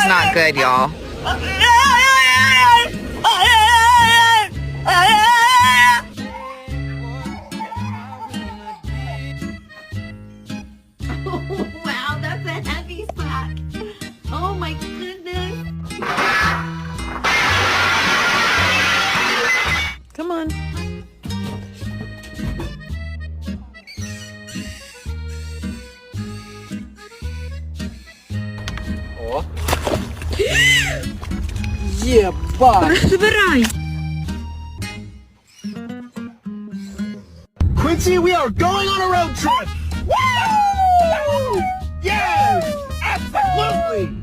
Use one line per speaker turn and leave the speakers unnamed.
not good, y'all.
Oh, wow, that's a heavy sack. Oh my goodness.
Come on.
О. Єбать!
Забирай.
Quincy, we are going on a road trip! Woo! Yes! Absolutely!